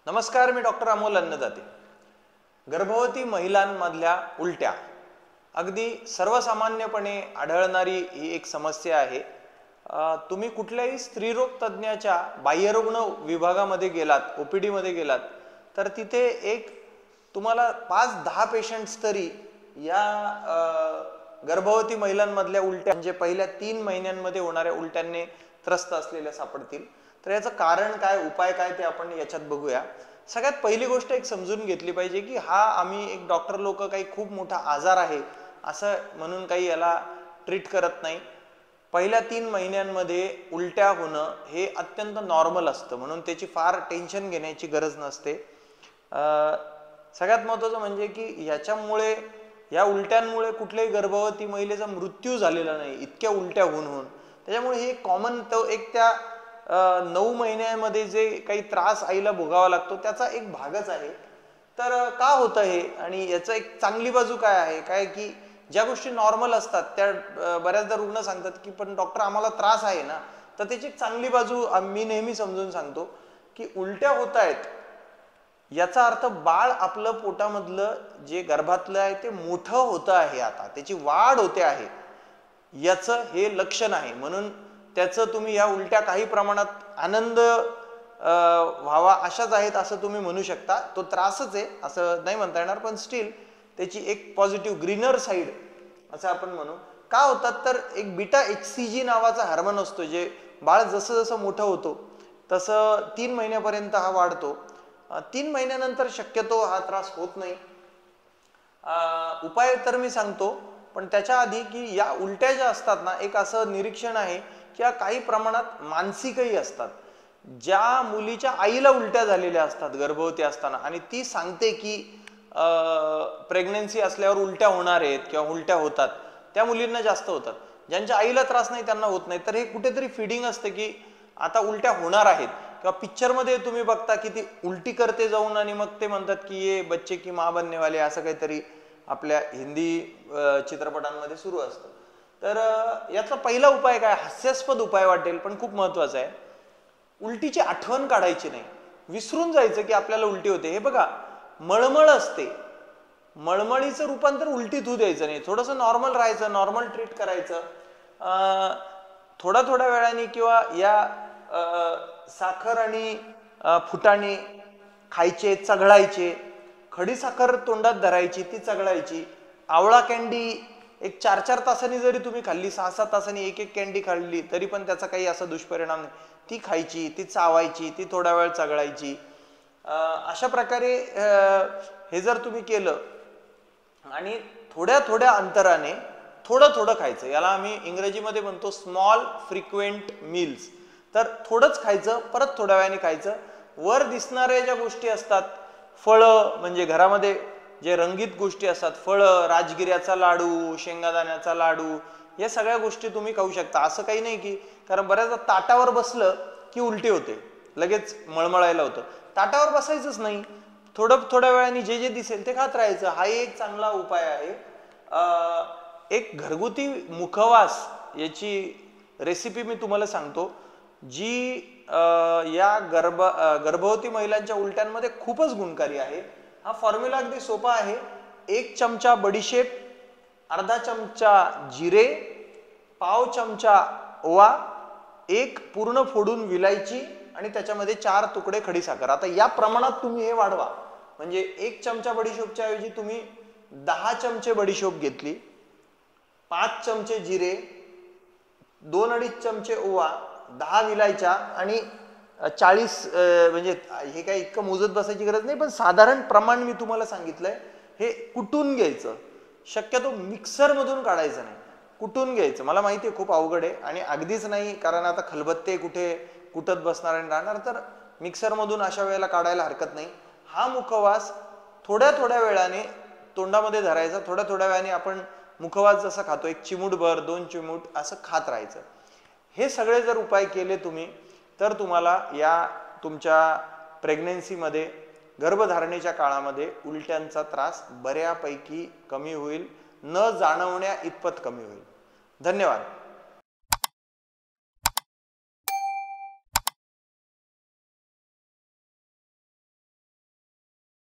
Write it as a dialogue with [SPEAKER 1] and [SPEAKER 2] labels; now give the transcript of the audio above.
[SPEAKER 1] नमस्कार, मी डॉक्टर अमोल अन्नदाते। गर्भवती महिलांमधल्या उलट्या अगदी सर्वसामान्यपणे आढळणारी ही एक समस्या आहे। तुम्ही कुठल्याही स्त्रीरोग तज्ञाच्या बाह्यरुग्ण विभागामध्ये गेलात, ओपीडी मध्ये गेलात, तर तिथे एक तुम्हाला 5-10 पेशंट्स तरी या गर्भवती महिलांमधल्या उलट्या म्हणजे पहिल्या 3 महिन्यांमध्ये होणाऱ्या उलट्यांनी त्रस्त असलेल्या सापडतील। तर याचं कारण काय, उपाय काय ते आपण याच्यात बघूया। सगळ्यात पहिली गोष्ट एक समजून घेतली पाहिजे की हा आम्ही एक डॉक्टर लोक काही खूप मोठा आजार आहे असं म्हणून काही याला ट्रीट करत नाही। पहिल्या 3 महिन्यांमध्ये उलट्या होणं हे अत्यंत नॉर्मल असतं, म्हणून त्याची फार टेन्शन घेण्याची गरज नसते। सगळ्यात महत्त्वाचं म्हणजे की याच्यामुळे या उलट्यांमुळे कुठल्याही गर्भवती महिलेचा मृत्यू झालेला नाही, इतक्या उलट्या होऊन। त्याच्यामुळे हे कॉमन तो एक त्या 9 महिन्यामध्ये जे काही त्रास आईला भोगावा लागतो त्याचा एक भागच आहे। तर का होतं हे आणि याचं एक चांगली बाजू काय आहे, काय की ज्या गोष्टी नॉर्मल असतात त्या बऱ्याचदा रुग्ण सांगतात की पण डॉक्टर आम्हाला त्रास आहे ना, तर त्याची एक चांगली बाजू मी नेहमी समजून सांगतो की उलट्या होत आहेत याचा अर्थ बाळ आपलं पोटामधलं जे गर्भातलं आहे ते मोठं होतं आहे, आता त्याची वाढ होते आहे याचं हे लक्षण आहे। म्हणून त्याचं तुम्ही या उलट्या काही प्रमाणात आनंद व्हावा अशाच आहेत असं तुम्ही म्हणू शकता। तो त्रासच आहे असं नाही म्हणता येणार, पण स्टील त्याची एक पॉझिटिव्ह ग्रीनर साईड असं आपण म्हणू। का होतात तर एक बीटा HCG नावाचा हार्मोन असतो, जे बाळ जसं जसं मोठं होतो तसं 3 महिन्यापर्यंत हा वाढतो। 3 महिन्यानंतर शक्यतो हा त्रास होत नाही। उपाय तर मी सांगतो, पण त्याच्या आधी की या उलट्या ज्या असतात ना, एक असं निरीक्षण आहे की या काही प्रमाणात मानसिकही असतात। ज्या मुलीच्या आईला उलट्या झालेल्या असतात गर्भवती असताना आणि ती सांगते की प्रेग्नन्सी असल्यावर उलट्या होणार आहेत किंवा उलट्या होतात, त्या मुलींना जास्त होतात। ज्यांच्या आईला त्रास नाही त्यांना होत नाही। तर हे कुठेतरी फिडिंग असते की आता उलट्या होणार आहेत, किंवा पिक्चरमध्ये तुम्ही बघता की ती उलटी करते जाऊन आणि मग ते म्हणतात की ये बच्चे की माँ बनने वाले, असं काहीतरी आपल्या हिंदी चित्रपटांमध्ये सुरू असतं। तर याचा पहिला उपाय काय, हास्यास्पद उपाय वाटेल पण खूप महत्वाचा आहे। उलटीची आठवण काढायची नाही, विसरून जायचं की आपल्याला उलटी होते। हे बघा, मळमळ असते, मळमळीचं रूपांतर उलटीत होऊ द्यायचं नाही। थोडंसं नॉर्मल राहायचं, नॉर्मल ट्रीट करायचं। थोड्या वेळाने किंवा या साखर आणि फुटाणे खायचे, चघळायचे, खडी साखर तोंडात धरायची, ती चघळायची। आवळा कॅन्डी एक 4-4 तासांनी जरी तुम्ही खाल्ली, 6-6 तासांनी एक कॅन्डी खाल्ली तरी पण त्याचा काही असा दुष्परिणाम नाही। ती खायची, ती चावायची, ती थोडा वेळ चघळायची। अशा प्रकारे हे जर तुम्ही केलं आणि थोड्या अंतराने थोडं खायचं, याला आम्ही इंग्रजीमध्ये म्हणतो स्मॉल फ्रिक्वेंट मील्स। तर थोडंच खायचं, परत थोड्या वेळाने खायचं। वर दिसणाऱ्या ज्या गोष्टी असतात, फळं म्हणजे घरामध्ये जे रंगीत गोष्टी असतात, फळं, राजगिऱ्याचा लाडू, शेंगादाण्याचा लाडू, या सगळ्या गोष्टी तुम्ही खाऊ शकता। असं काही नाही की, कारण बऱ्याचदा ताटावर बसलं की उलटी होते, लगेच मळमळायला होतं। ताटावर बसायचंच नाही, थोड्या वेळाने जे जे दिसेल ते खात राहायचं। हा एक चांगला उपाय आहे। एक घरगुती मुखवास याची रेसिपी मी तुम्हाला सांगतो, जी या गर्भवती महिलांच्या उलट्यांमध्ये खूपच गुणकारी आहे। हा फॉर्म्युला अगदी सोपा आहे। 1 चमचा बडीशेप, अर्धा चमचा जिरे, पाव चमचा ओवा, 1 पूर्ण फोडून विलायची आणि त्याच्यामध्ये 4 तुकडे खडीसाखर। आता या प्रमाणात तुम्ही हे वाढवा, म्हणजे 1 चमचा बडीशेपच्या ऐवजी तुम्ही 10 चमचे बडीशेप घेतली, 5 चमचे जिरे, 2-2.5 चमचे ओवा, 10 विलायच्या आणि 40 म्हणजे हे काही इतकं मोजत बसायची गरज नाही, पण साधारण प्रमाण मी तुम्हाला सांगितलंय। हे कुटून घ्यायचं, शक्यतो मिक्सर मधून काढायचं नाही, कुटून घ्यायचं। मला माहिती आहे खूप अवघड आहे आणि अगदीच नाही, कारण आता खलबत्ते कुठे कुटत बसणार आणि राहणार, तर मिक्सर मधून अशा वेळेला काढायला हरकत नाही। हा मुखवास थोड्या वेळाने तोंडामध्ये धरायचा, थोड्या वेळाने आपण मुखवास जसा खातो, 1 चिमूटभर 2 चिमूट असं खात राहायचं। हे सगळे जर उपाय केले तुम्ही, तर तुम्हाला या तुमच्या प्रेग्नन्सीमध्ये, गर्भधारणेच्या काळामध्ये उलट्यांचा त्रास बऱ्यापैकी कमी होईल, न जाणवण्या इतपत कमी होईल। धन्यवाद।